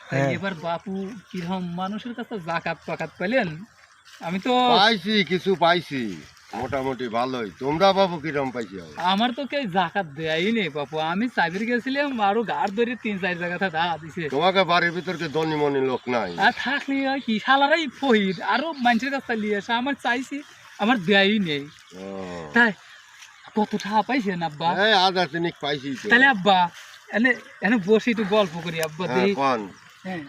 হ্যাঁ। এবার বাপু কিরকম মানুষের কাছে জাকাত পাকাত পেলেন? আমি তো পাইছি, কিছু পাইছি, মোটামুটি ভালোই। তোমরা বাবু কিরম পাইছি? আমার তো কেউ জাকাত দেয়ই নেই বাপু। আমি চাবির গেছিলাম আরো গাড় ধরে 3-4 জায়গাতে দা দিছে। তোমাকে বাড়ির ভিতরকে ধনী মনি লোক নাই। আর থাকলে আর কি শালারাই ফহির আরো মানুষের কাছে নিয়ে আসে। আমার চাইছি, আমার দেয়ই নেই। ও, তাই কত টাকা পাইছেন আব্বা? এই আধা তিনিক পাইছি তো। তাহলে আব্বা এনে এনে বসে একটু গল্প করি আব্বা। হ্যাঁ, দেখি কোন? হ্যাঁ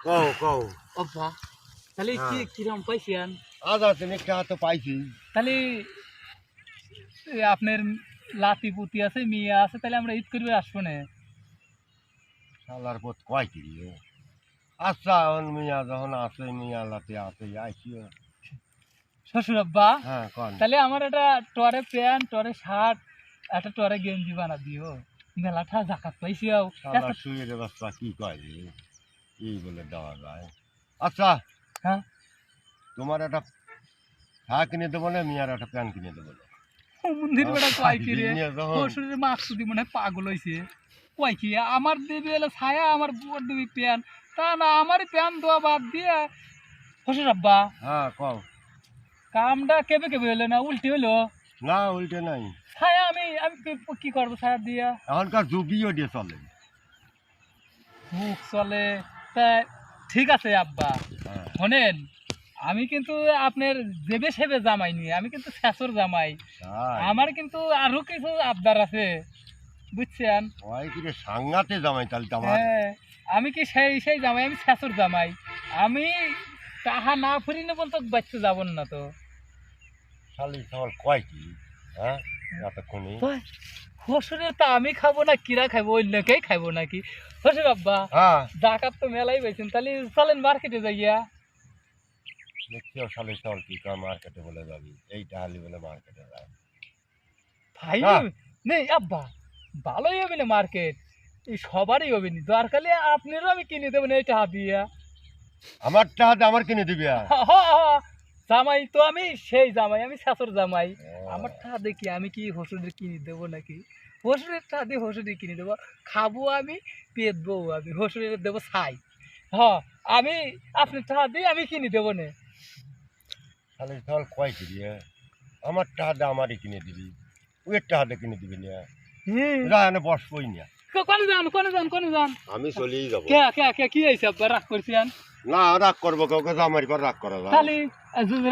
কও কও। আব্বা, তাহলে কি হ্যাঁ। কিরম পাইছেন? আধা তিনিক টাকা তো পাইছি। তাহলে আপনার লাতি পুতি আছে, মিয়া আছে, তাহলে আমরা ঈদ করবে আসবো না? শালার পথ কয় কি রে? আচ্ছা, এখন মিয়া যখন আছে, মিয়া লাতে আছে, আইসিও। শ্বশুর আব্বা, হ্যাঁ, কোন? তাহলে আমার একটা টরে প্যান্ট, টরে শার্ট, একটা টরে গেঞ্জি বানা দিও। মেলাটা জাকাত পাইছিও। শালা শুয়ে রে বাচ্চা কি কয় রে? কি বলে দেওয়া যায়? আচ্ছা, হ্যাঁ তোমার একটা শার্ট কিনে দেবো না, মিয়ার একটা প্যান্ট কিনে দেবো না? মন্দির বেড়া কয় কি রে? নিয়ে যখন- শ্বশুরের মাকসুদি মনে হয় পাগল হয়েছে। কয় কি আমার দেবী হলো ছায়া, আমার বুয়ার দেবী প্যান্ট। তা না, আমারই প্যান্ট দেওয়া বাদ দিয়ে শ্বশুর আব্বা হ্যাঁ, কও। কামটা কেবে কেবে হলো না, উল্টে হলো। না, উল্টে নাই। ছায়া আমি আমি কি করবো ছায়া দিয়া? এখনকার যুগীয় দিয়ে চলে। মুখ চলে। তা ঠিক আছে আব্বা, হ্যাঁ, শোনেন, আমি কিন্তু আপনার জেবে সেবে জামাই নিয়ে, আমি কিন্তু শেষর জামাই। তাই? আমার কিন্তু আরো কিছু আবদার আছে, বুঝছেন? ওই কি রে, সাংঘাতে জামাই তাহলে তো আমার। হ্যাঁ, আমি কি সেই সেই জামাই, আমি শেষর জামাই। আমি তাহা না ফুরি না বলতো বাচ্চা যাব না তো। শালি তোমার কয় কি? হ্যাঁ, এতক্ষণই। হসুরে তো আমি খাবো না, কিরা খাবো, ওই লোকেই খাবো নাকি? হসুর আব্বা, হ্যাঁ, জাকাত তো মেলাই পাইছেন, তাহলে চলেন মার্কেটে যাইয়া। দেখছিও শালি চল কি কয়, মার্কেটে বলে যাবি, এইটা হালি বলে মার্কেটে যায়। ভাই না। নেই আব্বা, ভালোই হবে না মার্কেট, এই সবারই হবে নি, দরকারে আপনারও আমি কিনে দেবো না এইটা দিয়া। আমার টাকা আমার কিনে দিবি আর? হ, হ, হ, জামাই তো আমি সেই জামাই, আমি শাশুর জামাই। আমার টাকা দেখি আমি কি হসুরের কিনে দেবো নাকি? হসুরের টাকা দিয়ে হসুরের কিনে দেবো, খাবো আমি, পেতবো আমি, হসুরের দেবো ছাই। হ, আমি আপনার টাকা দিয়ে আমি কিনে দেবো না। শালি তোমার কয় কি রে? আমার টাকা আমারই কিনে দিবি, ওই টাকা কিনে দিবি না? যা এনে বসবই না। কোনে যান, কোনে যান, কোনে যান? আমি চলেই যাবো। কে কে কে কি হয়েছে আব্বা, রাগ করছেন? না, রাগ করবো, কাউকে জামাই পর রাগ করা যায়? তাহলে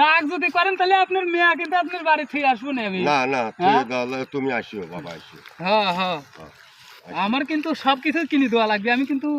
রাগ যদি করেন তাহলে আপনার মেয়ে কিন্তু আপনার বাড়ি থেকে আসবো না আমি। না না, হ্যাঁ? তুমি আসিও বাবা, আসিও। হ্যাঁ হ্যাঁ, হ্যাঁ, আমার কিন্তু সব কিছু কিনে দেওয়া লাগবে। আমি কিন্তু